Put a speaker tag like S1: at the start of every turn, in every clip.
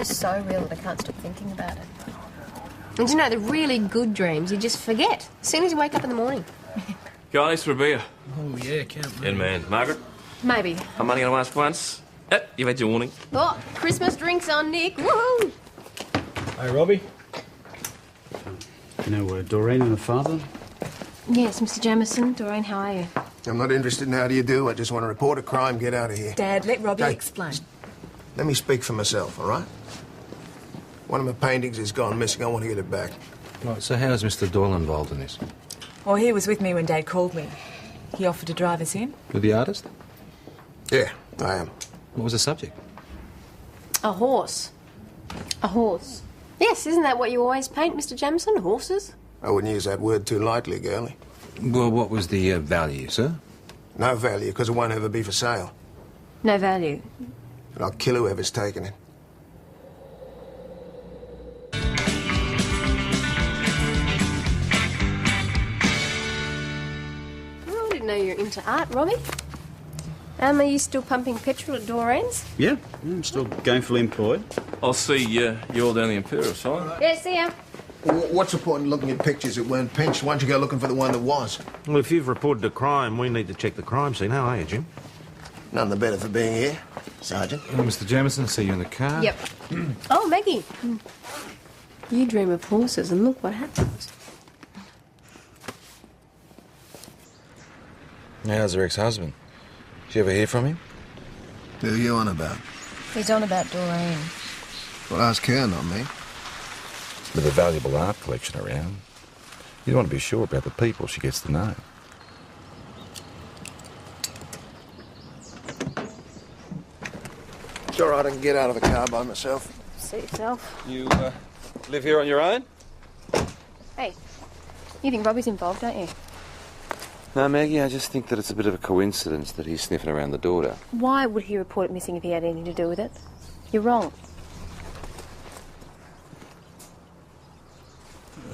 S1: just so real that I can't stop thinking about it. And you know, the really good dreams you just forget as soon as you wake up in the morning.
S2: Guys, for a beer.
S3: Oh, yeah, can't
S2: Good man. Margaret,
S1: Maybe.
S2: I'm only going to ask once. You've had your warning.
S1: Oh, Christmas drinks on, Nick. Woohoo!
S3: Hey, Robbie.
S4: You know, Doreen and her father?
S1: Yes, Mr. Jamieson. Doreen, how are you?
S5: I'm not interested in how do you do. I just want to report a crime, get out of here.
S6: Dad, let Robbie
S5: Hey,
S6: explain.
S5: Let me speak for myself, all right? One of my paintings has gone missing. I want to get it back.
S3: Right, so how's Mr. Doyle involved in this?
S6: Well, he was with me when Dad called me. He offered to drive us in.
S3: With the artist?
S5: Yeah, I am.
S3: What was the subject?
S1: A horse. A horse. Yes, isn't that what you always paint, Mr. Jamieson? Horses?
S5: I wouldn't use that word too lightly, girlie.
S3: Well, what was the value, sir?
S5: No value, because it won't ever be for sale.
S1: No value.
S5: And I'll kill whoever's taken it.
S1: Oh, I didn't know you're into art, Robbie. Are you still pumping petrol at Doreen's?
S4: Yeah, I'm still gainfully employed.
S2: I'll see you all down the Imperial side.
S1: Yeah, see ya.
S5: What's the point in looking at pictures that weren't pinched? Why don't you go looking for the one that was?
S7: Well, if you've reported a crime, we need to check the crime scene. How are you, Jim?
S5: None the better for being here, Sergeant.
S3: Mr. Jamieson, see you in the car.
S1: Yep. Oh, Maggie. You dream of horses, and look what happens.
S8: How's her ex-husband? Did you ever hear from him?
S5: Who are you on about?
S1: He's on about Doreen.
S5: Well, ask her, not me.
S8: With a valuable art collection around, you want to be sure about the people she gets to know.
S5: It's all right, I can get out of the car by myself.
S1: Suit yourself.
S8: You live here on your own?
S1: Hey, you think Robbie's involved, don't you?
S8: No, Maggie, I just think that it's a bit of a coincidence that he's sniffing around the daughter.
S1: Why would he report it missing if he had anything to do with it? You're wrong.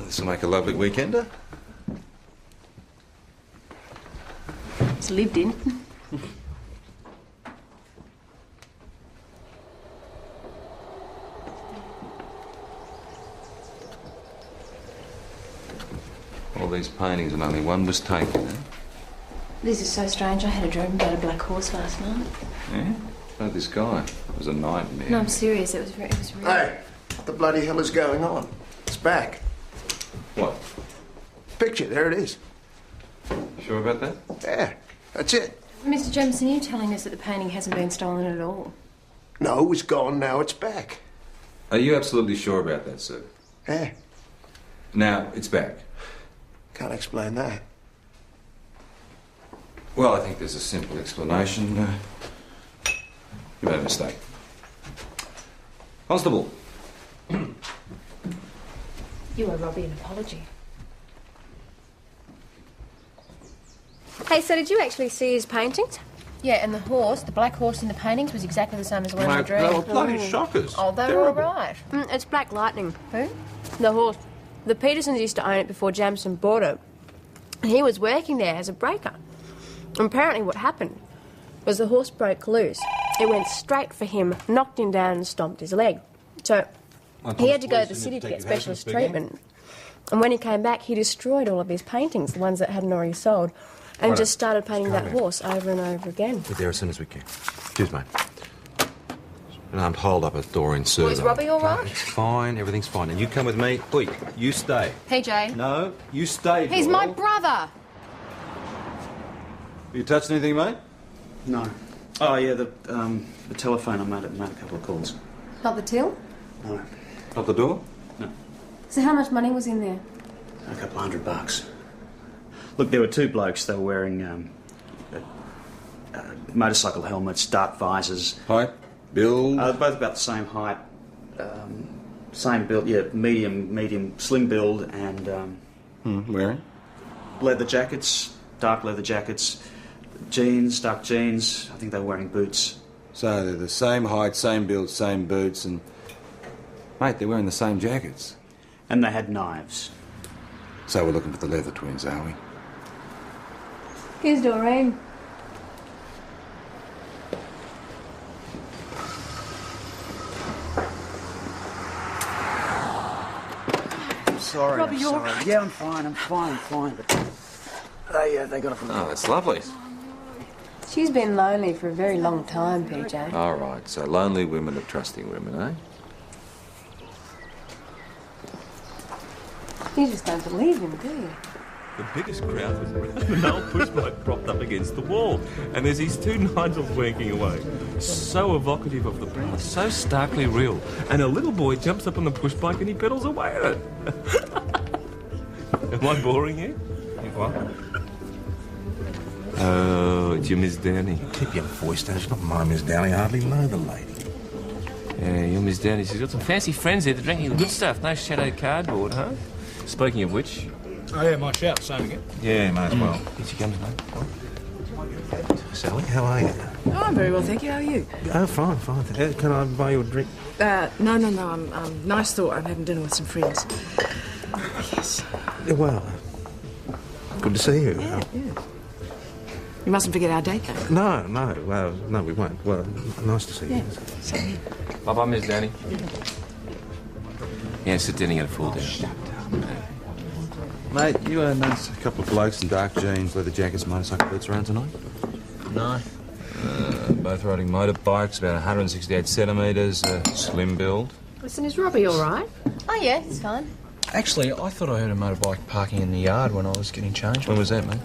S8: This will make a lovely weekender.
S1: It's lived in.
S8: All these paintings and only one was taken, eh?
S1: This is so strange. I had a dream about a black horse last night.
S8: Yeah? So did this guy. It was a nightmare.
S1: No, I'm serious. It was real.
S5: Hey, what the bloody hell is going on? It's back.
S8: What?
S5: Picture, there it is.
S8: Sure about that?
S5: Yeah, that's it.
S1: Mr. Jamieson, you're telling us that the painting hasn't been stolen at all?
S5: No, it's gone, now it's back.
S8: Are you absolutely sure about that, sir?
S5: Yeah,
S8: Now, it's back.
S5: can't explain that.
S8: Well, I think there's a simple explanation. You made a mistake. Constable.
S1: You owe Robbie an apology. Hey, so did you actually see his paintings? Yeah, and the horse, the black horse in the paintings, was exactly the same as the one in the dream.
S7: They were bloody shockers.
S1: Oh, they were all right. It's Black Lightning. Who? The horse. The Petersons used to own it before Jamieson bought it. He was working there as a breaker. And apparently what happened was the horse broke loose. It went straight for him, knocked him down and stomped his leg. So he had to go to the city to get specialist treatment. And when he came back, he destroyed all of his paintings, the ones that hadn't already sold, and just started painting that horse over and over again.
S7: Get there as soon as we can. Cheers, mate. And I'm holed up at Doreen's server.
S1: Is Robbie all right?
S7: It's fine, everything's fine. And you come with me. Oi, you stay.
S1: Hey, Jay.
S7: No, you stay.
S1: He's
S7: Doyle.
S1: my brother.
S8: You touched anything, mate?
S4: No. Oh, yeah, the telephone, I made a couple of calls.
S1: Not the till?
S4: No.
S8: Not the door?
S4: No.
S1: So how much money was in there?
S4: A couple $100. Look, there were two blokes. They were wearing motorcycle helmets, dark visors.
S8: Height? Build?
S4: Both about the same height. Same build, yeah, medium, slim build, and
S8: Wearing?
S4: leather jackets, dark leather jackets, jeans, dark jeans. I think they were wearing boots.
S8: So they're the same height, same build, same boots, and... Mate, they're wearing the same jackets.
S4: And they had knives.
S8: So we're looking for the leather twins, are we?
S1: Here's Doreen.
S9: sorry.
S6: Robbie,
S9: I'm
S6: you're
S9: sorry.
S6: right.
S9: Yeah, I'm fine. But they got up.
S3: Oh, that's lovely.
S1: She's been lonely for a very long time, PJ.
S3: All right, so lonely women are trusting women, eh?
S1: You just don't believe him, do you?
S2: The biggest crowd was around an old push bike propped up against the wall. And there's these two Nigels wanking away. So evocative of the past, so starkly real. And a little boy jumps up on the push bike and he pedals away at it. Am I boring you? What? Oh, it's your Miss Downey.
S3: Keep your voice down. She's not my Miss Downey. I hardly know the lady.
S2: Yeah, your Miss Downey. She's got some fancy friends there. They're drinking the good stuff. No shadow cardboard, huh? Speaking of which...
S10: Oh, yeah, my shout, same again.
S3: Yeah, may as well.
S2: Here she comes, mate.
S3: Sally, how are you?
S6: Oh, I'm very well, thank you. How are you?
S3: Oh, fine. Can I buy you a drink?
S6: No. Nice thought. I'm having dinner with some friends. Yes.
S3: Well, good to see you.
S6: Yeah. You mustn't forget our date, though.
S3: No. Well, no, we won't. Well, nice to see you.
S6: Same here.
S2: Bye-bye, Miss Downey. Yeah, sit down and get a full dinner.
S7: Mate, you noticed a couple of blokes in dark jeans, leather jackets, motorcycle boots around tonight?
S10: No.
S3: Both riding motorbikes, about 168 centimetres, slim build.
S1: Listen, is Robbie all right? Oh, yeah, he's fine.
S10: Actually, I thought I heard a motorbike parking in the yard when I was getting changed.
S3: When was that, mate?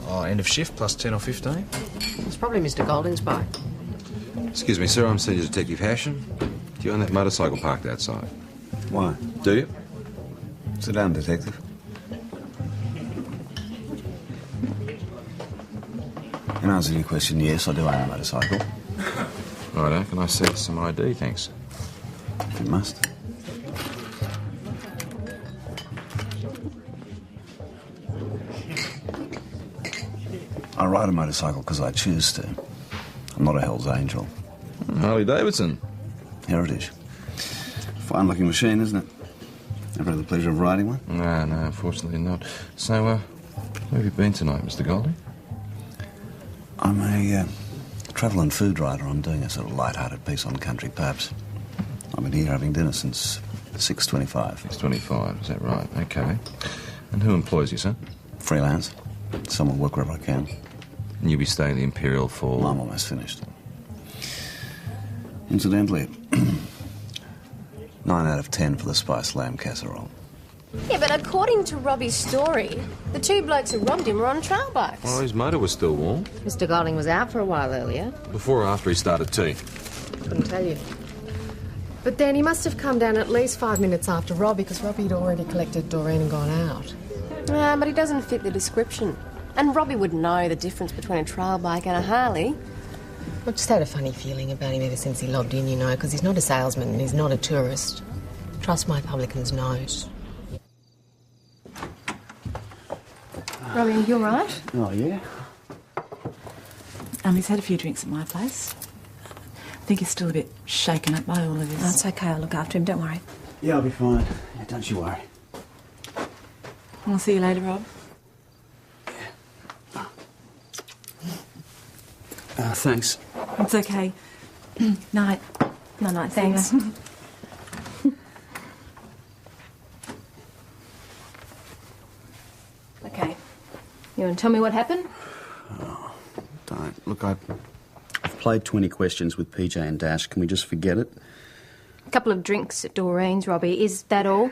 S10: Oh, end of shift, plus 10 or 15.
S1: It's probably Mr. Golding's bike.
S3: Excuse me, sir, I'm Senior Detective Hashem. Do you own that motorcycle parked outside?
S8: Why?
S3: Do you?
S8: Sit down, Detective. In answer to your question, yes, I do own a motorcycle.
S3: Righto, can I see some ID, thanks?
S8: If you must. I ride a motorcycle because I choose to. I'm not a Hell's Angel.
S3: Harley Davidson.
S8: Heritage. Fine-looking machine, isn't it? Ever had the pleasure of riding one?
S3: No, unfortunately not. So, where have you been tonight, Mr. Golding?
S8: I'm a travel and food writer. I'm doing a sort of light-hearted piece on country pubs. I've been here having dinner since 6:25.
S3: 6:25, is that right? Okay. And who employs you, sir?
S8: Freelance. Someone work wherever I can.
S3: And you'll be staying at the Imperial for...
S8: Well, I'm almost finished. Incidentally, 9 out of 10 for the spiced lamb casserole.
S1: Yeah, but according to Robbie's story, the two blokes who robbed him were on trail bikes.
S3: Well, his motor was still warm.
S11: Mr. Golding was out for a while earlier.
S3: Before or after he started tea?
S11: Couldn't tell you. But then he must have come down at least 5 minutes after Rob, because Robbie had already collected Doreen and gone out.
S1: Yeah, but he doesn't fit the description. And Robbie would know the difference between a trail bike and a Harley.
S11: I just had a funny feeling about him ever since he lobbed in, you know, because he's not a salesman and he's not a tourist. Trust my publican's nose.
S1: Robbie, you all right?
S8: Oh, yeah?
S6: He's had a few drinks at my place. I think he's still a bit shaken up by all of this.
S1: That's okay, I'll look after him, don't worry.
S8: Yeah, I'll be fine. Yeah, don't you worry.
S6: I'll see you later, Rob.
S9: Thanks.
S6: It's okay. Night.
S1: No, thanks. Okay. You want to tell me what happened?
S9: Oh, don't. Look, I've played 20 questions with PJ and Dash. Can we just forget it?
S1: A couple of drinks at Doreen's, Robbie. Is that all?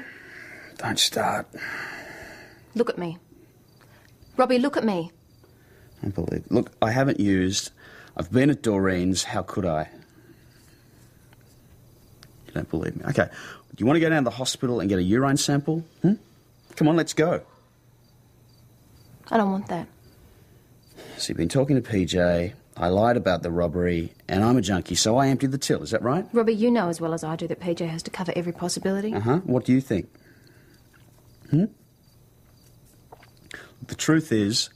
S9: Don't start.
S1: Look at me. Robbie, look at me.
S9: I don't believe it. Look, I haven't used... I've been at Doreen's. How could I? You don't believe me. Okay. Do you want to go down to the hospital and get a urine sample? Come on, let's go.
S1: I don't want that.
S9: So you've been talking to PJ, I lied about the robbery, and I'm a junkie, so I emptied the till. Is that right?
S1: Robbie, you know as well as I do that PJ has to cover every possibility.
S9: What do you think? The truth is,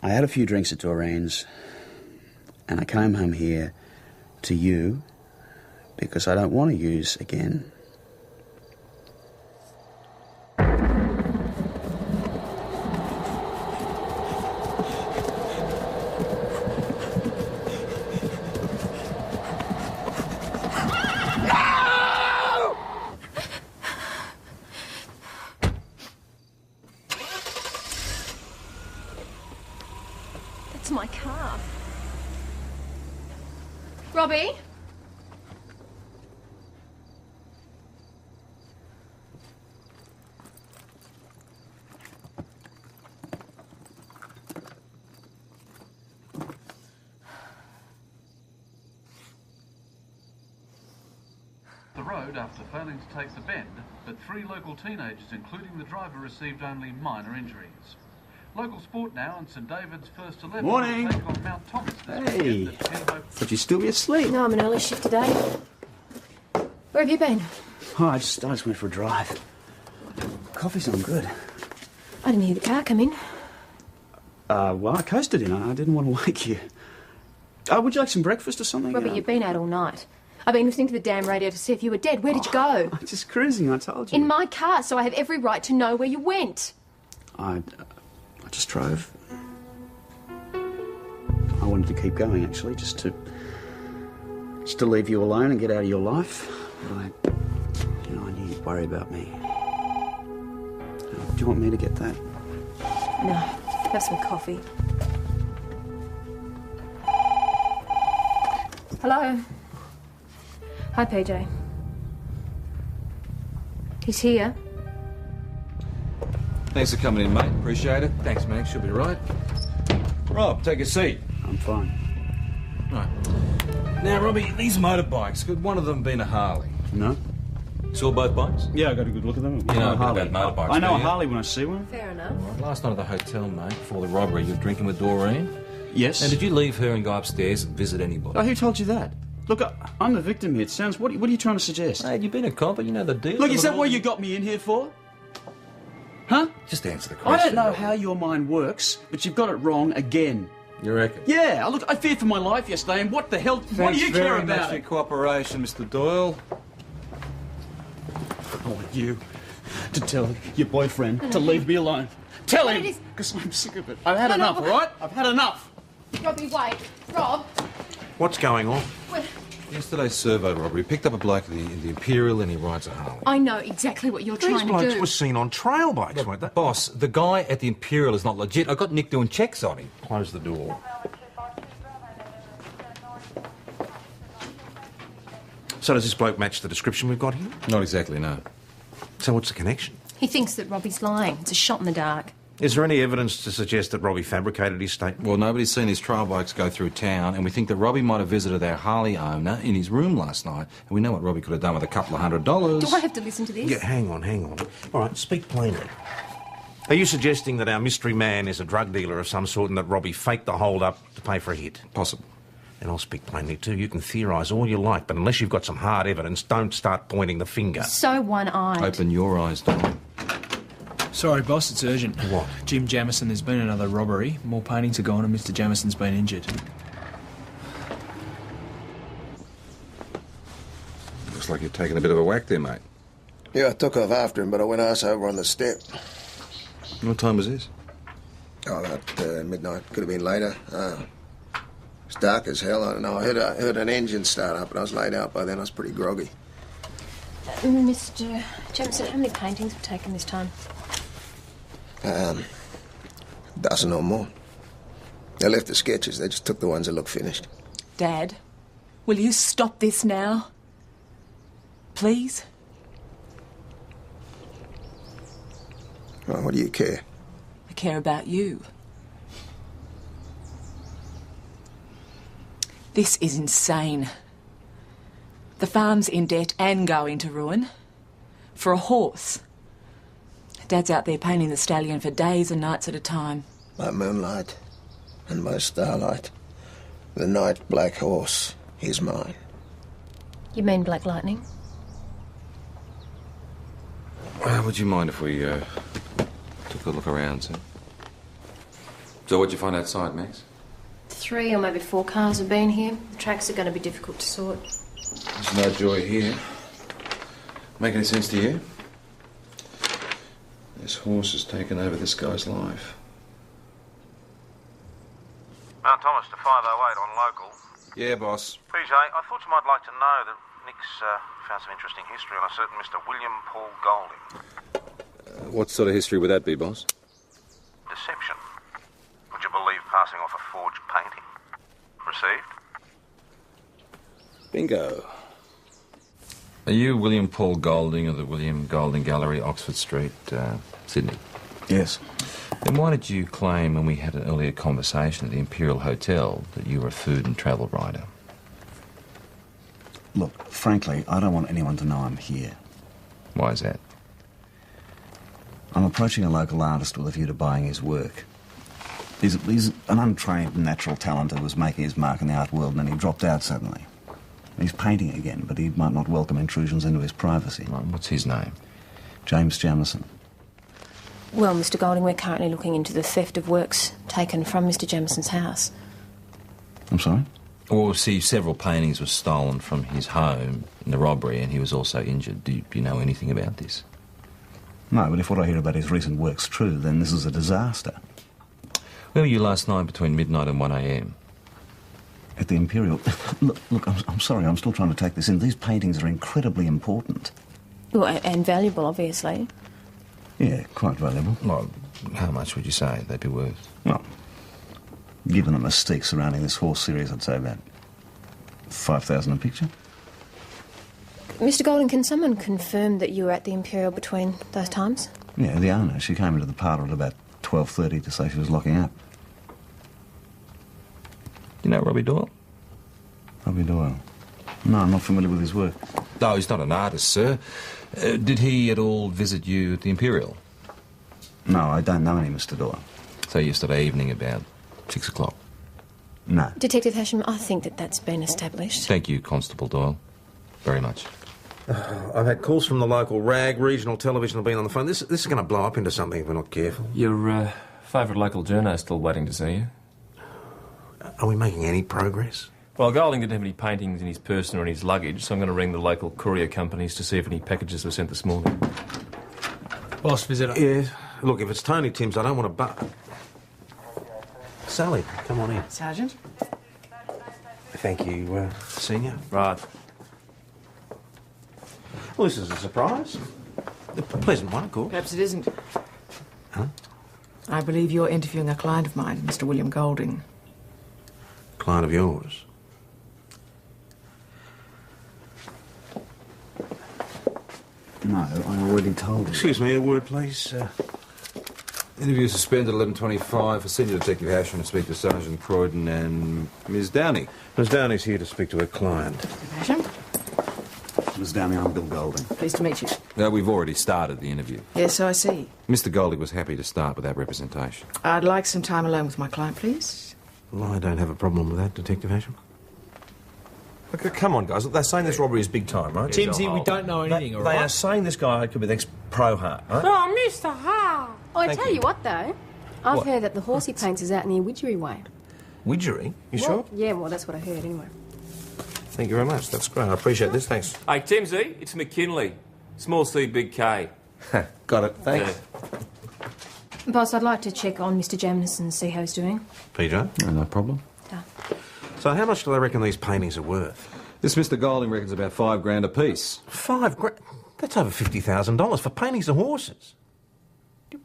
S9: I had a few drinks at Doreen's, and I came home here to you because I don't want to use again.
S12: to my car.
S1: Robbie?
S13: The road after failing to take the bend, but 3 local teenagers, including the driver, received only minor injuries. Local sport now, and St David's first 11
S9: Morning.
S13: will take on Mount Thomas this
S9: Hey.
S13: weekend at Penho.
S9: Would you still be asleep?
S1: No, I'm an early shift today. Where have you been?
S9: Oh, I just went for a drive. Coffee's on good.
S1: I didn't hear the car come in.
S9: Well, I coasted in. I didn't want to wake you. Would you like some breakfast or something?
S1: Robbie, you've been out all night. I've been listening to the damn radio to see if you were dead. Where did you go?
S9: Just cruising, I told you.
S1: In my car, so I have every right to know where you went.
S9: I just drove. I wanted to keep going, actually, just to leave you alone and get out of your life. But I knew you'd worry about me. Do you want me to get that?
S1: No, have some coffee. Hello. Hi, PJ. He's here.
S3: Thanks for coming in, mate. Appreciate it. Thanks, Max. She'll be right. Rob, take a seat.
S9: I'm fine.
S3: Right. Now, Robbie, these motorbikes, could one of them been a Harley?
S9: No.
S3: Saw both bikes?
S9: Yeah, I got a good look at them.
S3: You know a bit
S9: Harley.
S3: about motorbikes,
S9: I know
S3: do
S9: a
S3: you?
S9: Harley when I see one.
S1: Fair enough.
S3: Last night at the hotel, mate, before the robbery, you were drinking with Doreen.
S9: Yes.
S3: And did you leave her and go upstairs and visit anybody?
S9: Oh, who told you that? Look, I'm the victim here. It sounds... What are you trying to suggest?
S3: Mate, you've been a cop, but you know the deal.
S9: Look, is that what you got me in here for? Huh?
S3: Just answer the
S9: I
S3: question.
S9: don't know how your mind works, but you've got it wrong again.
S3: You reckon?
S9: Yeah, look, I feared for my life yesterday, and what the hell... what do you care
S3: very much
S9: about
S3: for
S9: it?
S3: your cooperation, Mr. Doyle.
S9: I want you to tell your boyfriend to leave me alone. Tell
S1: But
S9: him!
S1: it is-
S9: Because I'm sick of it. I've had
S1: No,
S9: enough,
S1: no.
S9: all right? I've had enough.
S1: Robbie, wait. Rob.
S5: What's going on?
S3: Yesterday's servo robbery picked up a bloke at the Imperial and he rides a Harley.
S1: I know exactly what you're
S5: These
S1: trying to
S5: blokes
S1: do.
S5: were seen on trail bikes, weren't they?
S3: Boss, the guy at the Imperial is not legit. I got Nick doing checks on him.
S5: Close the door. So does this bloke match the description we've got here?
S3: Not exactly, no.
S5: So what's the connection?
S1: He thinks that Robbie's lying. It's a shot in the dark.
S5: Is there any evidence to suggest that Robbie fabricated his statement?
S3: Well, nobody's seen his trail bikes go through town, and we think that Robbie might have visited our Harley owner in his room last night, and we know what Robbie could have done with a couple of $100.
S1: Do I have to listen to this?
S5: Yeah, hang on. All right, speak plainly. Are you suggesting that our mystery man is a drug dealer of some sort and that Robbie faked the hold-up to pay for a hit?
S3: Possible.
S5: And I'll speak plainly too. You can theorise all you like, but unless you've got some hard evidence, don't start pointing the finger.
S1: So one-eyed.
S3: Open your eyes, Don.
S10: Sorry, boss, it's urgent.
S5: What?
S10: Jim Jamison, there's been another robbery. More paintings are gone and Mr. Jamison's been injured.
S3: Looks like you've taken a bit of a whack there, mate.
S5: Yeah, I took off after him, but I went arse over on the step.
S3: What time was this?
S5: Oh, about midnight. Could have been later. It's dark as hell. I don't know. I heard an engine start up, and I was laid out by then. I was pretty groggy.
S1: Mr. Jamison, how many paintings were taken this time?
S5: Dozen or more. They left the sketches. They just took the ones that looked finished.
S12: Dad, will you stop this now? Please?
S5: Well, what do you care?
S12: I care about you. This is insane. The farm's in debt and going to ruin. For a horse. Dad's out there painting the stallion for days and nights at a time.
S5: By moonlight and by starlight. The night black horse is mine.
S1: You mean Black Lightning?
S3: Would you mind if we took a look around, sir? So what'd you find outside, Max?
S1: 3 or maybe 4 cars have been here. The tracks are going to be difficult to sort.
S3: There's no joy here. Make any sense to you? This horse has taken over this guy's life.
S14: Mount Thomas to 508 on local.
S3: Yeah, boss.
S14: PJ, I thought you might like to know that Nick's found some interesting history on a certain Mr. William Paul Golding.
S3: What sort of history would that be, boss?
S14: Deception. Would you believe passing off a forged
S3: Bingo. Are you William Paul Golding of the William Golding Gallery, Oxford Street, Sydney?
S9: Yes.
S3: Then why did you claim when we had an earlier conversation at the Imperial Hotel that you were a food and travel writer?
S8: Look, frankly, I don't want anyone to know I'm here.
S3: Why is that?
S8: I'm approaching a local artist with a view to buying his work. He's an untrained natural talent who was making his mark in the art world and then he dropped out suddenly. He's painting again, but he might not welcome intrusions into his privacy.
S3: Right, what's his name?
S8: James Jamieson.
S1: Well, Mr. Golding, we're currently looking into the theft of works taken from Mr. Jamison's house.
S8: I'm sorry?
S3: Well, see, several paintings were stolen from his home in the robbery and he was also injured. Do you know anything about this?
S8: No, but if what I hear about his recent work's true, then this is a disaster.
S3: Where were you last night between midnight and 1 a.m?
S8: At the Imperial... Look, I'm sorry, I'm still trying to take this in. These paintings are incredibly important.
S1: Well, and valuable, obviously.
S8: Yeah, quite valuable.
S3: Well, how much would you say they'd be worth?
S8: Well, given the mystique surrounding this horse series, I'd say about 5,000 a picture.
S1: Mr. Golding, can someone confirm that you were at the Imperial between those times?
S8: Yeah, the owner. She came into the parlour at about 12:30 to say she was locking up.
S3: Do you know Robbie Doyle?
S8: Robbie Doyle? No, I'm not familiar with his work.
S3: No, he's not an artist, sir. Did he at all visit you at the Imperial?
S8: No, I don't know any Mr. Doyle.
S3: So yesterday evening about 6 o'clock?
S8: No.
S1: Detective Hasham, I think that's been established.
S3: Thank you, Constable Doyle. Very much.
S14: I've had calls from the local rag, regional television have been on the phone. This is going to blow up into something if we're not careful.
S2: Your favourite local journo is still waiting to see you.
S14: Are we making any progress?
S2: Well, Golding didn't have any paintings in his person or in his luggage, so I'm going to ring the local courier companies to see if any packages were sent this morning.
S10: Boss visitor.
S14: Yeah. Look, if it's Tony Timms, I don't want to Sally, come on in.
S6: Sergeant?
S14: Thank you, Senior.
S2: Right.
S14: Well, this is a surprise. A pleasant one, of course.
S6: Perhaps it isn't.
S14: Huh?
S6: I believe you're interviewing a client of mine, Mr. William Golding.
S14: Client of yours?
S8: No, I already told him.
S14: Excuse me, a word, please.
S3: Interview suspended at 11:25 for Senior Detective Hasham to speak to Sergeant Croydon and Ms. Downey.
S14: Ms. Downey's here to speak to her client.
S6: Hasham?
S8: Ms. Downey, I'm Bill Golding.
S6: Pleased to meet you.
S3: We've already started the interview.
S6: Yes, I see.
S3: Mr. Golding was happy to start without representation.
S6: I'd like some time alone with my client, please.
S14: Well, I don't have a problem with that, Detective Hasham.
S7: Look, come on, guys. Look, they're saying this robbery is big time, right?
S10: Timsy, we don't know anything, all right?
S7: They are saying this guy could be the next Pro Hart, right?
S1: Oh, Mr. Hart! Oh, I
S7: Thank
S1: tell
S7: you.
S1: you what, though. I've
S7: What?
S1: heard that the horse he paints is out near Widgery Way.
S7: Widgery? You
S1: Well,
S7: sure?
S1: Yeah, well, that's what I heard anyway.
S14: Thank you very much. That's great. I appreciate this. Thanks.
S2: Hey, Timsy, it's McKinley. Small C, big K.
S14: Got it. Thanks.
S1: Boss, I'd like to check on Mr. Jamieson and see how he's doing.
S14: PJ?
S3: No problem.
S1: Done.
S14: So how much do they reckon these paintings are worth?
S3: This Mr. Golding reckons about $5,000 a piece.
S14: $5,000? That's over $50,000 for paintings of horses.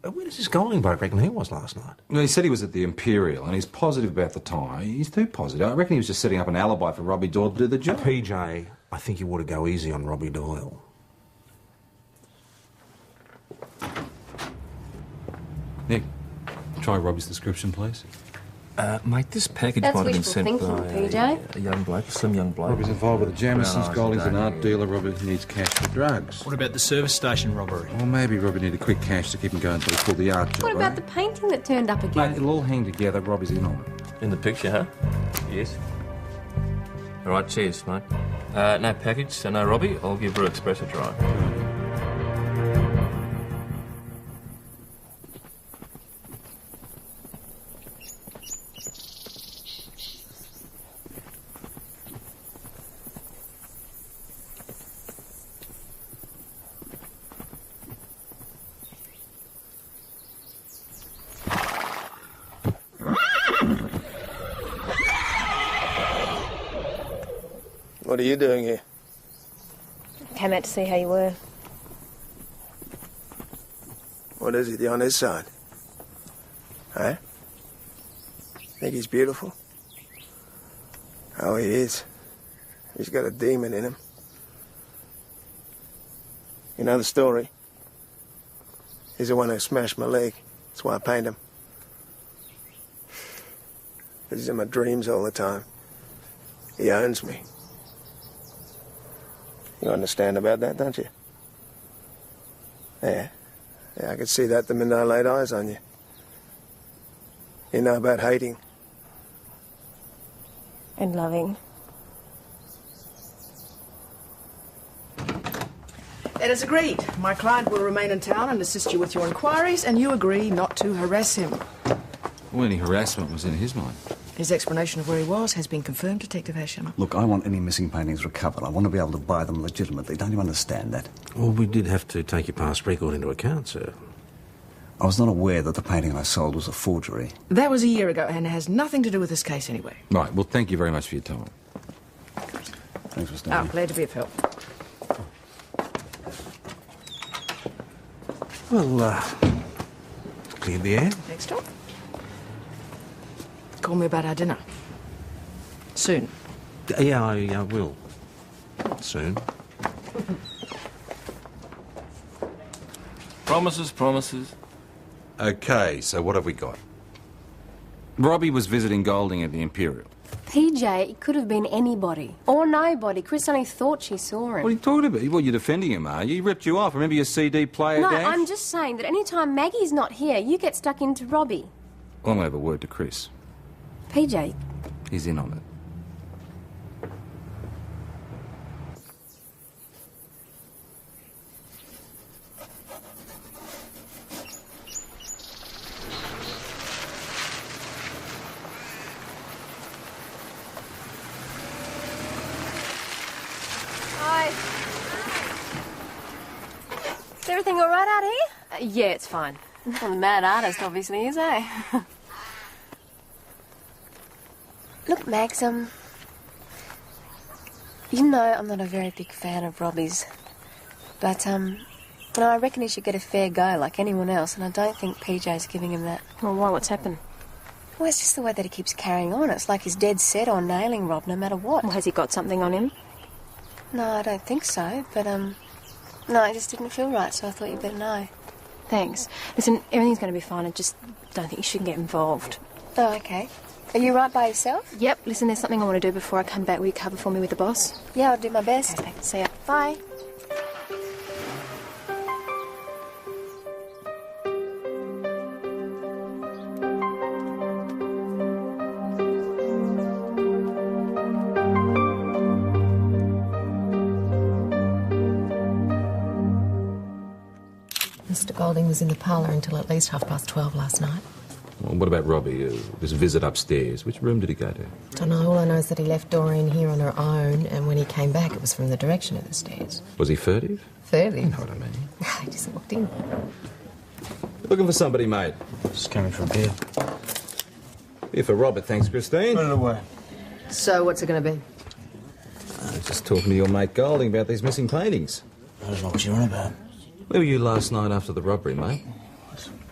S14: Where does this Golding bloke reckon he was last night?
S3: Well, he said he was at the Imperial, and he's positive about the time. He's too positive. I reckon he was just setting up an alibi for Robbie Doyle to do the job.
S14: PJ, I think you ought to go easy on Robbie Doyle.
S3: Nick, try Robbie's description, please.
S2: Mate, this package
S1: That's
S2: might have been
S1: wishful
S2: sent
S1: thinking,
S2: by
S1: PJ.
S2: a young bloke, a slim young bloke.
S3: Robbie's involved with the Jamisons.
S2: Brown eyes,
S3: Golding's an
S2: dark
S3: art dealer. Robbie needs cash for drugs.
S10: What about the service station robbery?
S3: Well, maybe Robbie needed quick cash to keep him going until he pulled the art job.
S1: What about
S3: eh?
S1: the painting that turned up again?
S3: Mate, it'll all hang together. Robbie's in on it.
S2: In the picture, huh? Yes. All right, cheers, mate. No package, so no Robbie. I'll give Brew Express a try.
S5: What are you doing here?
S1: Came out to see how you were.
S5: What is he on his side? Huh? Think he's beautiful? Oh, he is. He's got a demon in him. You know the story? He's the one who smashed my leg. That's why I paint him. But he's in my dreams all the time. He owns me. You understand about that, don't you? Yeah. Yeah, I could see that the minute I laid eyes on you. You know about hating.
S1: And loving.
S6: That is agreed. My client will remain in town and assist you with your inquiries, and you agree not to harass him.
S3: Well, any harassment was in his mind.
S6: His explanation of where he was has been confirmed, Detective Hashem.
S8: Look, I want any missing paintings recovered. I want to be able to buy them legitimately. Don't you understand that?
S15: Well, we did have to take your past record into account, sir.
S8: I was not aware that the painting I sold was a forgery.
S6: That was a year ago and has nothing to do with this case anyway.
S3: Right, well, thank you very much for your time.
S8: Thanks for staying.
S6: Oh, glad to be of help.
S15: Well, cleared the air.
S6: Next stop. Call me about our dinner. Soon.
S15: Yeah, I will. Soon.
S2: Promises, promises.
S3: Okay, so what have we got? Robbie was visiting Golding at the Imperial.
S1: PJ, it could have been anybody. Or nobody. Chris only thought she saw him.
S3: What are you talking about? Well, you're defending him, are you? He ripped you off. Remember your CD player
S1: No,
S3: dash?
S1: I'm just saying that any time Maggie's not here, you get stuck into Robbie.
S3: Well, I'm going to have a word to Chris.
S1: PJ,
S3: He's in on it.
S1: Hi. Is everything all right out here?
S16: Yeah, it's fine.
S1: Well, the mad artist obviously is, eh? Look, Max, you know I'm not a very big fan of Robbie's. But, I reckon he should get a fair go like anyone else, and I don't think PJ's giving him that.
S16: Well, why? What's happened?
S1: Well, it's just the way that he keeps carrying on. It's like he's dead set on nailing Rob no matter what.
S16: Well, has he got something on him?
S1: No, I don't think so, but, no, it just didn't feel right, so I thought you'd better know.
S16: Thanks. Listen, everything's going to be fine. I just don't think you should get involved.
S1: Oh, okay. Are you right by yourself?
S16: Yep. Listen, there's something I want to do before I come back. Will you cover for me with the boss?
S1: Yeah, I'll do my best.
S16: Okay, see ya.
S1: Bye.
S11: Mr. Golding was in the parlour until at least 12:30 last night.
S3: Well, what about Robbie? This visit upstairs. Which room did he go to?
S11: Don't know. All I know is that he left Doreen here on her own, and when he came back, it was from the direction of the stairs.
S3: Was he furtive?
S11: Furtive?
S3: You know what I mean.
S11: He just walked in.
S3: Looking for somebody, mate.
S9: Just coming from bed.
S3: Here for Robert, thanks, Christine.
S9: Put it away.
S6: So, what's it going to be?
S3: I was just talking to your mate Golding about these missing paintings.
S9: I don't know what you're on about.
S3: Where were you last night after the robbery, mate?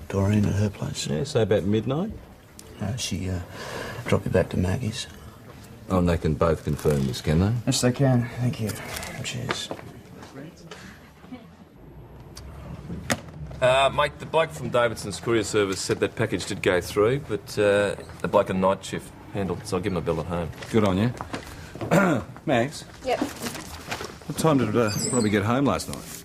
S9: Doreen at her place.
S3: Yeah, so about midnight?
S9: She dropped me back to Maggie's.
S3: Oh, and they can both confirm this, can they?
S9: Yes, they can. Thank you. Cheers.
S2: Mate, the bloke from Davidson's courier service said that package did go through, but the bloke on night shift handled it, so I'll give him a bill at home.
S3: Good on you. Max,
S1: Yep.
S3: what time did Robbie get home last night?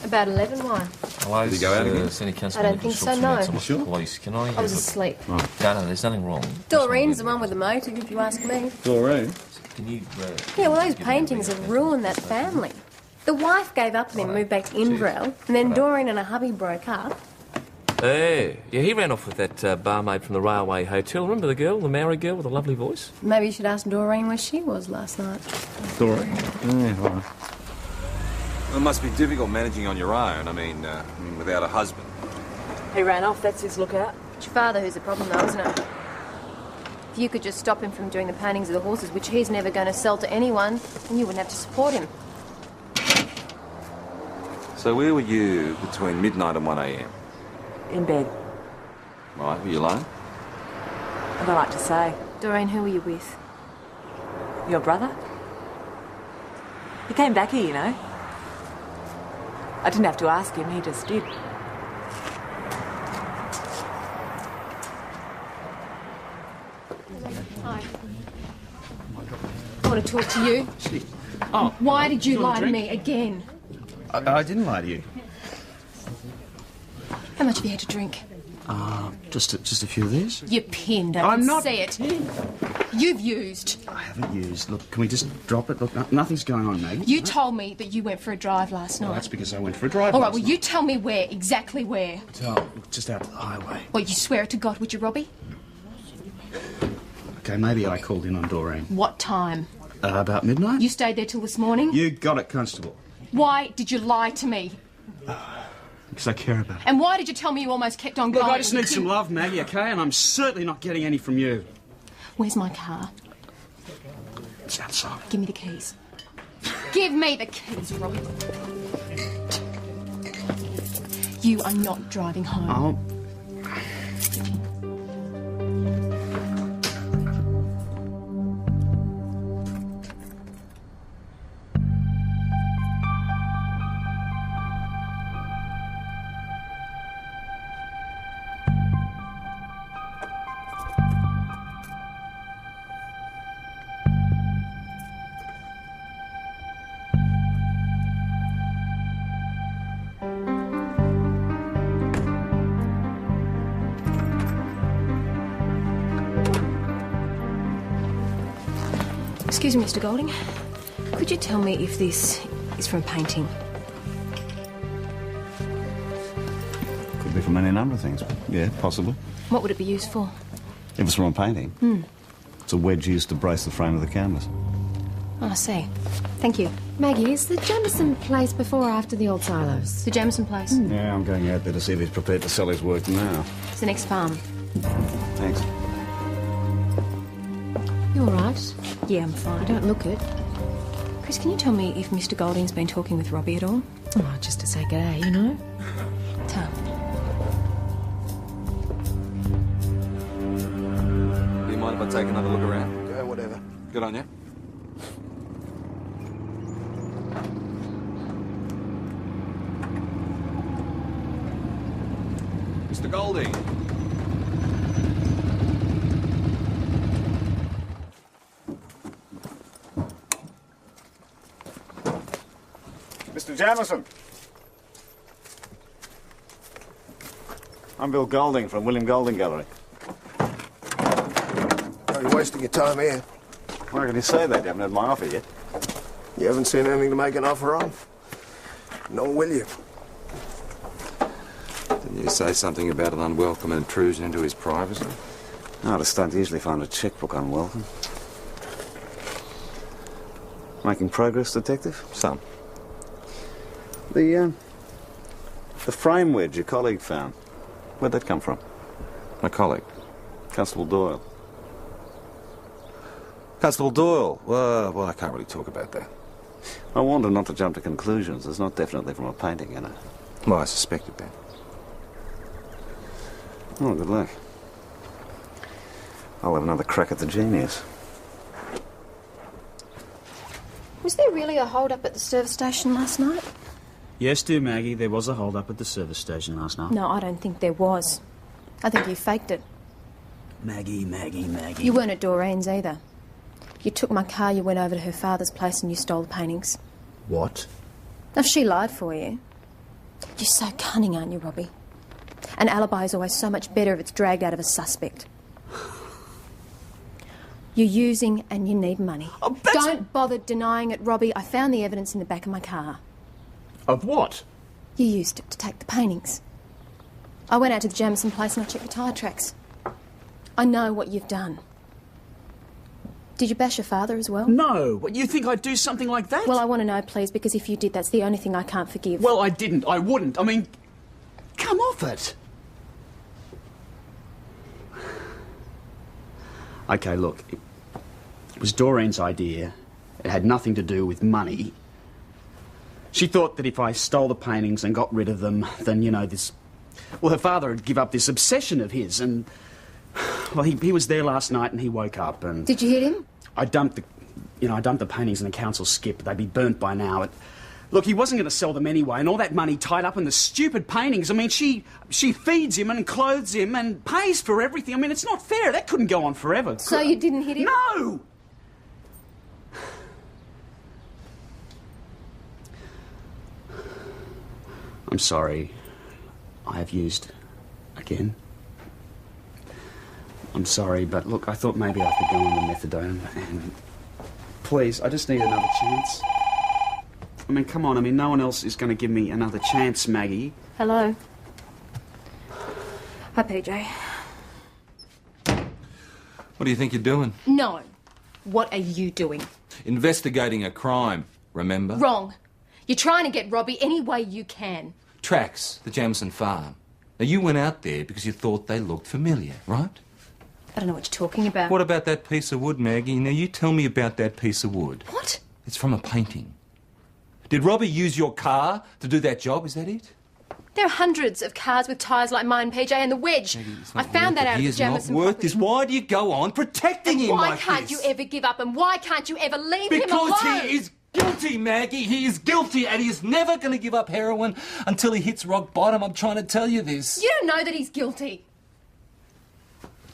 S1: About 11, why?
S2: Hello,
S3: Did he go out again?
S1: I don't think so, no.
S2: Sure? Police. Can I...
S1: I was asleep.
S2: No, there's nothing wrong.
S1: Doreen's the one with the motive, if you ask me.
S3: Doreen?
S2: Can you...
S1: Yeah, well, those paintings have ruined that family. The wife gave up and then moved back to Inverell, and then Doreen and her hubby broke up.
S2: Yeah, he ran off with that barmaid from the Railway Hotel. Remember the girl, the Maori girl with the lovely voice?
S1: Maybe you should ask Doreen where she was last night.
S3: Doreen? Yeah, all right. Well, it must be difficult managing on your own. I mean, without a husband.
S6: He ran off. That's his lookout.
S1: It's your father who's the problem, though, isn't it? If you could just stop him from doing the paintings of the horses, which he's never going to sell to anyone, then you wouldn't have to support him.
S3: So where were you between midnight and 1 a.m?
S12: In bed.
S3: Right, were you alone?
S12: What I like to say.
S1: Doreen, who were you with?
S12: Your brother? He came back here, you know. I didn't have to ask him, he just did.
S1: Hi. I want to talk to you.
S9: Oh.
S1: Why did you
S9: Do you want
S1: lie
S9: a
S1: to
S9: drink?
S1: me again?
S9: I didn't lie to you.
S1: How much have you had to drink?
S9: Just a few of these.
S1: You're pinned. I
S9: I'm
S1: can
S9: not
S1: see it. You've used.
S9: I haven't used. Look, can we just drop it? Look, nothing's going on, Maggie.
S1: You told me that you went for a drive last night.
S9: Well, that's because I went for a drive.
S1: All right,
S9: last
S1: well,
S9: night.
S1: you tell me where, exactly where.
S9: Just out to the highway.
S1: Well, you swear it to God, would you, Robbie?
S9: Okay, maybe I called in on Doreen.
S1: What time?
S9: About midnight?
S1: You stayed there till this morning?
S9: You got it, Constable.
S1: Why did you lie to me?
S9: Because I care about it.
S1: And why did you tell me you almost kept on
S9: Look,
S1: going?
S9: I just need some love, Maggie, okay? And I'm certainly not getting any from you.
S1: Where's my car?
S9: It's outside.
S1: Give me the keys. Give me the keys, Robbie. You are not driving home. Excuse me, Mr. Golding. Could you tell me if this is from painting?
S8: Could be from any number of things. Yeah, possibly.
S1: What would it be used for?
S8: If it's from a painting,
S1: Hmm.
S8: it's a wedge used to brace the frame of the canvas.
S1: Oh, I see. Thank you.
S11: Maggie, is the Jameson place before or after the old silos?
S1: The Jameson place.
S8: Yeah, I'm going out there to see if he's prepared to sell his work now.
S1: It's the next farm.
S8: Thanks.
S11: You all right?
S1: Yeah, I'm fine.
S11: You don't look it.
S1: Chris, can you tell me if Mr. Golding's been talking with Robbie at all?
S11: Oh, just to say g'day, you know?
S1: Tell.
S3: Do you mind if I take another look around?
S5: Yeah, whatever.
S3: Good on you. Mr. Golding.
S17: Mr. Jamieson. I'm Bill Golding from William Golding Gallery.
S5: Are you wasting your time here?
S17: Why can you say that? You haven't had my offer yet.
S5: You haven't seen anything to make an offer on? Nor will you.
S3: Didn't you say something about an unwelcome intrusion into his privacy?
S17: No, the stunt usually find a checkbook unwelcome. Making progress, Detective?
S3: Some.
S17: The frame wedge your colleague found. Where'd that come from?
S3: My colleague?
S17: Constable Doyle.
S3: Constable Doyle. Well, I can't really talk about that.
S17: I warned him not to jump to conclusions. It's not definitely from a painting, you know.
S3: Well, I suspected that.
S17: Oh, good luck. I'll have another crack at the genius.
S1: Was there really a hold-up at the service station last night?
S9: Yes, dear Maggie, there was a hold-up at the service station last night.
S1: No, I don't think there was. I think you faked it.
S9: Maggie.
S1: You weren't at Doreen's either. You took my car, you went over to her father's place and you stole the paintings.
S9: What?
S1: Now, she lied for you. You're so cunning, aren't you, Robbie? An alibi is always so much better if it's dragged out of a suspect. You're using and you need money.
S9: Oh,
S1: Don't bother denying it, Robbie. I found the evidence in the back of my car.
S9: Of what?
S1: You used it to take the paintings. I went out to the Jameson place and I checked the tyre tracks. I know what you've done. Did you bash your father as well?
S9: No. What, you think I'd do something like that?
S1: Well, I want to know, please, because if you did, that's the only thing I can't forgive.
S9: Well, I didn't. I wouldn't. I mean, come off it. Okay, look. It was Doreen's idea. It had nothing to do with money. She thought that if I stole the paintings and got rid of them, then, you know, this... Well, her father would give up this obsession of his, and... Well, he was there last night and he woke up and...
S1: Did you hit him?
S9: I dumped the... You know, I dumped the paintings in the council skip. They'd be burnt by now. Look, he wasn't going to sell them anyway, and all that money tied up in the stupid paintings. I mean, she feeds him and clothes him and pays for everything. I mean, it's not fair. That couldn't go on forever.
S16: So you didn't hit him?
S9: No! I'm sorry. I have used again. I'm sorry, but look, I thought maybe I could go on the methadone and... Please, I just need another chance. I mean, come on, I mean, no one else is going to give me another chance, Maggie.
S16: Hello. Hi, PJ.
S3: What do you think you're doing?
S16: No. What are you doing?
S3: Investigating a crime, remember?
S16: Wrong. You're trying to get Robbie any way you can.
S3: Tracks, the Jamison farm. Now, you went out there because you thought they looked familiar, right?
S16: I don't know what you're talking about.
S3: What about that piece of wood, Maggie? Now, you tell me about that piece of wood.
S16: What?
S3: It's from a painting. Did Robbie use your car to do that job? Is that it?
S16: There are hundreds of cars with tyres like mine, PJ, and the wedge.
S3: Maggie, it's
S16: I
S3: not
S16: found
S3: worth
S16: that
S3: it.
S16: out
S3: He
S16: of
S3: is
S16: the Jamison
S3: not worth
S16: property.
S3: this. Why do you go on protecting him
S16: Why
S3: like
S16: can't
S3: this?
S16: you ever give up, and why can't you ever leave him alone?
S3: Because he is guilty, Maggie. He is guilty, and he is never going to give up heroin until he hits rock bottom. I'm trying to tell you this.
S16: You don't know that he's guilty.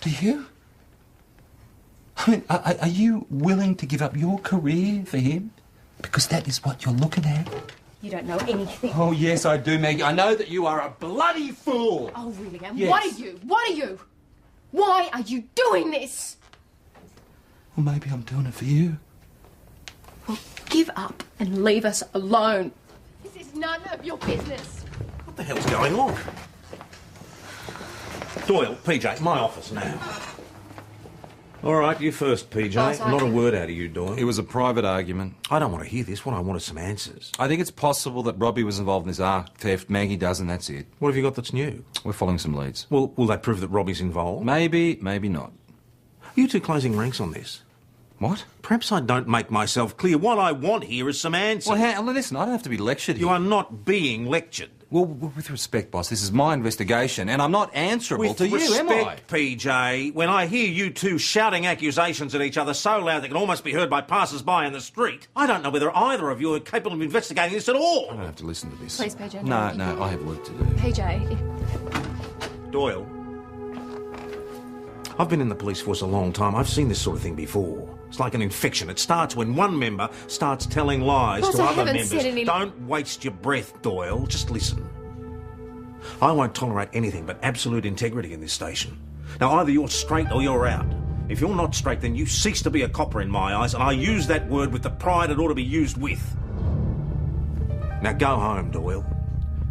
S3: Do you? I mean, are you willing to give up your career for him? Because that is what you're looking at.
S16: You don't know anything.
S3: Oh, yes, I do, Maggie. I know that you are a bloody fool.
S16: Oh, really? And
S3: Yes.
S16: what are you? What are you? Why are you doing this?
S3: Well, maybe I'm doing it for you.
S16: Well, give up and leave us alone. This is none of your business.
S15: What the hell's going on? Doyle, PJ, my office now. All right, you first, PJ.
S3: Oh, sorry.
S15: Not a word out of you, Doyle.
S3: It was a private argument.
S15: I don't want to hear this. What I want is some answers.
S3: I think it's possible that Robbie was involved in this art theft. Maggie does, and that's it.
S15: What have you got that's new?
S3: We're following some leads.
S15: Well, will that prove that Robbie's involved?
S3: Maybe, maybe not.
S15: You two closing ranks on this.
S3: What?
S15: Perhaps I don't make myself clear. What I want here is some answers.
S3: Well, listen, I don't have to be lectured here.
S15: You are not being lectured.
S3: Well, with respect, boss, this is my investigation, and I'm not answerable
S15: With
S3: to you, am I?
S15: respect, PJ, when I hear you two shouting accusations at each other so loud they can almost be heard by passers-by in the street, I don't know whether either of you are capable of investigating this at all.
S3: I don't have to listen to this.
S16: Please, PJ.
S3: No, I have work to do.
S16: PJ,
S15: Doyle, I've been in the police force a long time. I've seen this sort of thing before. It's like an infection. It starts when one member starts telling lies
S16: Boss,
S15: to
S16: I
S15: other
S16: haven't
S15: members.
S16: said any-
S15: Don't waste your breath, Doyle. Just listen. I won't tolerate anything but absolute integrity in this station. Now, either you're straight or you're out. If you're not straight, then you cease to be a copper in my eyes, and I use that word with the pride it ought to be used with. Now go home, Doyle,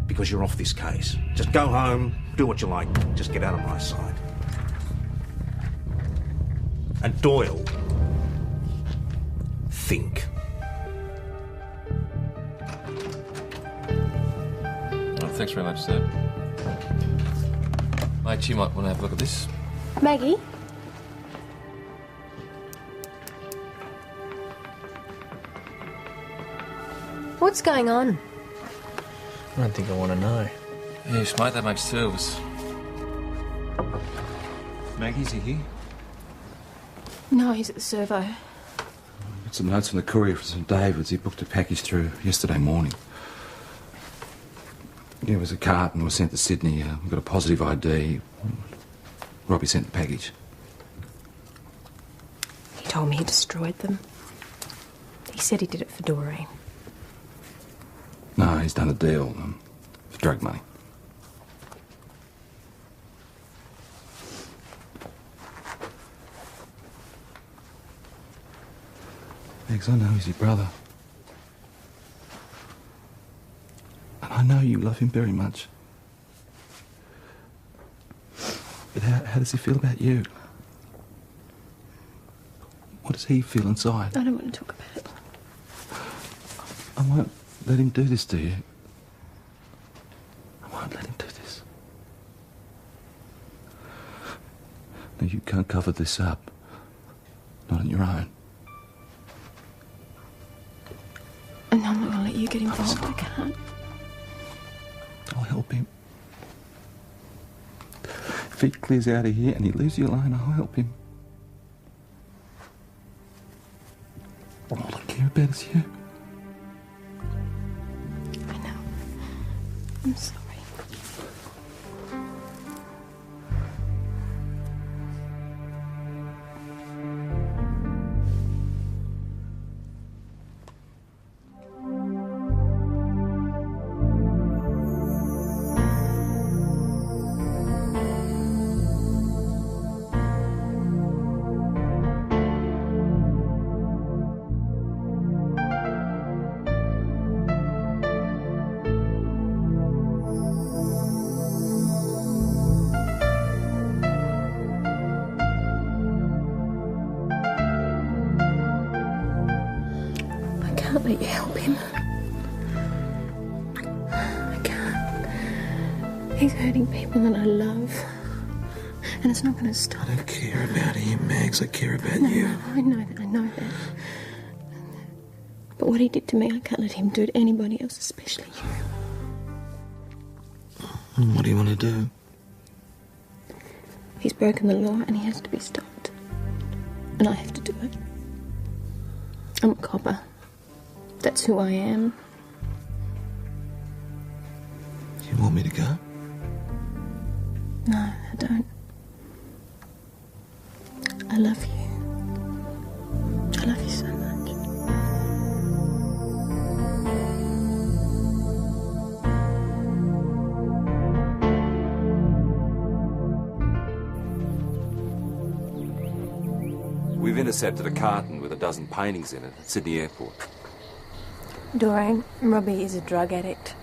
S15: because you're off this case. Just go home, do what you like, just get out of my sight. And Doyle, think.
S2: Oh, thanks very much, sir. Mate, you might want to have a look at this.
S16: Maggie? What's going on?
S10: I don't think I want to know.
S2: Yes, mate, that makes two of us.
S3: Maggie's here.
S16: No, he's at the servo.
S3: Got some notes from the courier from St David's. He booked a package through yesterday morning. Yeah, it was a cart and was sent to Sydney. We got a positive ID. Robbie sent the package.
S16: He told me he destroyed them. He said he did it for Doreen.
S3: No, he's done a deal for drug money. Eggs, I know he's your brother. And I know you love him very much. But how does he feel about you? What does he feel inside?
S16: I don't want to talk about it.
S3: I won't let him do this to you. I won't let him do this. No, you can't cover this up. Not on your own.
S16: And I'm not going to let you get involved. I can't.
S3: I'll help him. If he clears out of here and he leaves you alone, I'll help him. bad as you.
S1: I know. I'm sorry. I can't let you help him. I can't. He's hurting people that I love. And it's not going to stop.
S3: I don't care about him, Mags. I care about
S1: No,
S3: you.
S1: no, I know that. But what he did to me, I can't let him do to anybody else, especially you.
S3: What do you want to do?
S1: He's broken the law and he has to be stopped. And I have to do it. I'm a copper. That's who I am.
S3: You want me to go?
S1: No, I don't. I love you. I love you so much.
S2: We've intercepted a carton with a dozen paintings in it at Sydney Airport.
S1: Doreen, Robbie is a drug addict.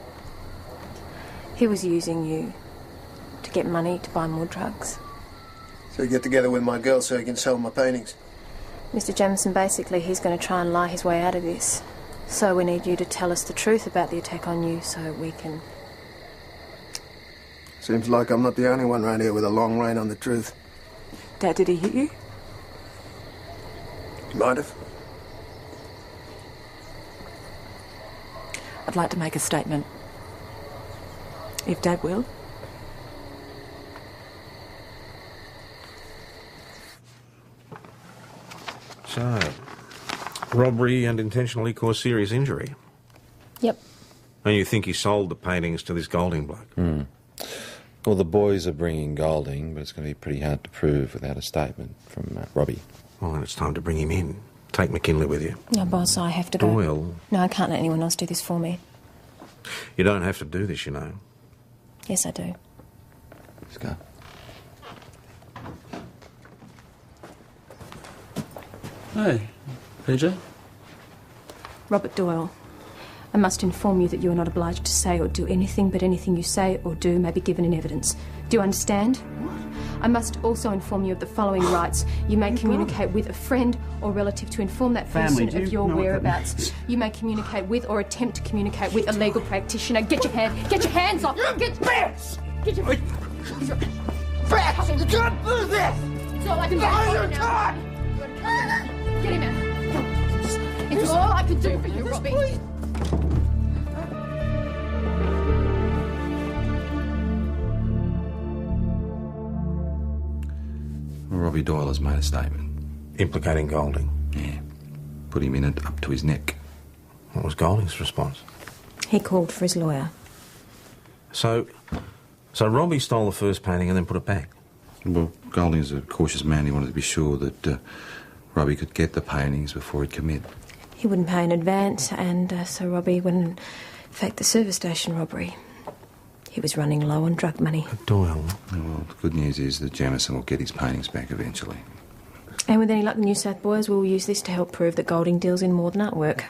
S1: He was using you to get money to buy more drugs.
S5: So you get together with my girl so you can sell my paintings.
S1: Mr. Jamieson, basically, he's going to try and lie his way out of this. So we need you to tell us the truth about the attack on you so we can...
S5: Seems like I'm not the only one around here with a long rein on the truth.
S12: Dad, did he hit you?
S5: You might have.
S12: I'd like to make a statement. If Dad will.
S15: So, robbery and intentionally cause serious injury.
S1: Yep.
S15: And you think he sold the paintings to this Golding bloke?
S7: Well, the boys are bringing Golding, but it's going to be pretty hard to prove without a statement from Robbie.
S15: Well, then it's time to bring him in. Take McKinley with you.
S1: No, boss, I have to go.
S15: Doyle.
S1: No, I can't let anyone else do this for me.
S15: You don't have to do this, you know.
S1: Yes, I do.
S7: Let's go.
S10: Hey, PJ.
S1: Robert Doyle, I must inform you that you are not obliged to say or do anything, but anything you say or do may be given in evidence. Do you understand? I must also inform you of the following rights. You may communicate with a friend or relative to inform that person
S9: Family,
S1: of your whereabouts. You may communicate with or attempt to communicate with a legal practitioner. Get your hands off! Get your hands! Get your... Brats! You can't do this! It's all I can do for you now. Get him out. It's all I can do for you, Robbie.
S7: Robbie Doyle has made a statement.
S15: Implicating Golding?
S7: Yeah. Put him in it up to his neck.
S15: What was Golding's response?
S1: He called for his lawyer.
S15: So Robbie stole the first painting and then put it back?
S7: Well, Golding's a cautious man. He wanted to be sure that Robbie could get the paintings before he'd commit.
S1: He wouldn't pay in advance, and so Robbie wouldn't fake the service station robbery. He was running low on drug money.
S15: Doyle.
S7: Well, the good news is that Jamieson will get his paintings back eventually.
S1: And with any luck, the New South Boys will use this to help prove that Golding deals in more than artwork.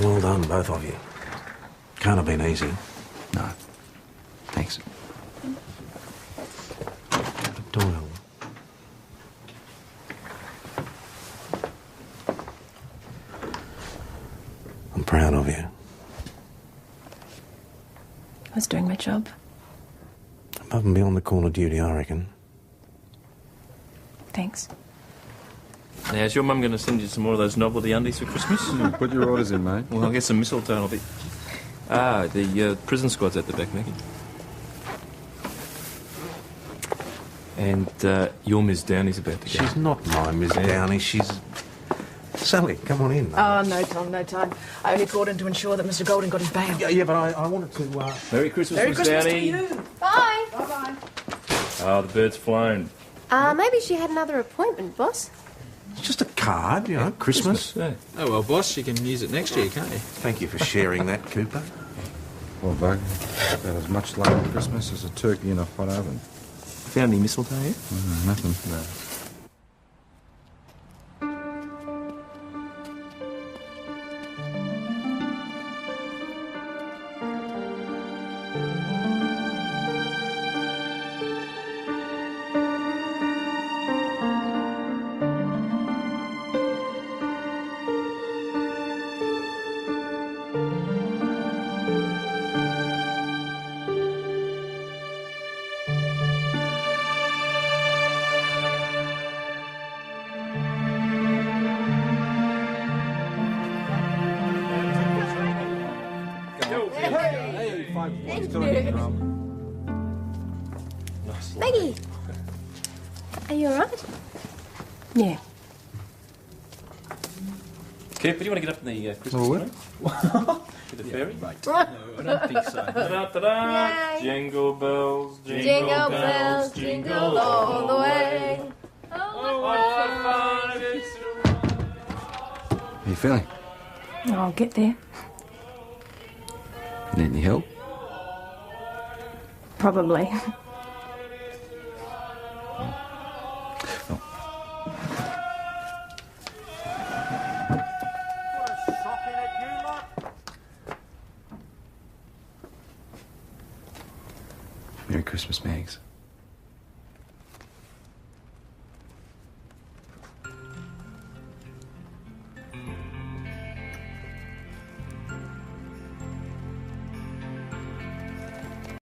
S15: Well done, both of you. Can't have been easy.
S7: No. Thanks.
S15: Doyle. I'm proud of you.
S1: I was doing my job.
S15: Above and beyond the call of duty, I reckon.
S1: Thanks.
S10: Now, is your mum going to send you some more of those novelty undies for Christmas?
S7: Put your orders in, mate.
S10: Well, I'll get some mistletoe and I'll be... Ah, the prison squad's at the back, Maggie. And your Miss Downey's about to go.
S15: She's not my Miss Downey. She's Sally, come on in.
S6: Oh, no, Tom, no time. I only called in to ensure that Mr. Golding got his bail.
S15: Yeah, but I wanted to...
S10: Merry Christmas,
S6: Merry
S10: Miss
S6: Christmas
S10: Downey.
S6: to you.
S1: Bye.
S6: Bye-bye.
S10: Oh, the bird's flown.
S1: Maybe she had another appointment, boss.
S15: It's just a card, you know, Christmas.
S10: Yeah. Oh, well, boss, you can use it next year, can't you?
S15: Thank you for sharing that, Cooper.
S7: Well, Bug, about as much love at Christmas as a turkey in a hot oven.
S10: Found any mistletoe yet?
S7: Nothing. No.
S1: Maggie, are you alright? Yeah.
S2: Kev, do you want to get up in the Christmas
S7: Oh,
S2: tree? With the fairy?
S10: No, I don't think so.
S2: Da-da-da-da.
S1: Yay.
S2: Jingle bells,
S1: Jingle bells, jingle all the way.
S2: Oh, what fun it is to
S7: How you feeling?
S16: I'll get there.
S7: Need any help?
S16: Probably.
S7: Merry Christmas, Mags.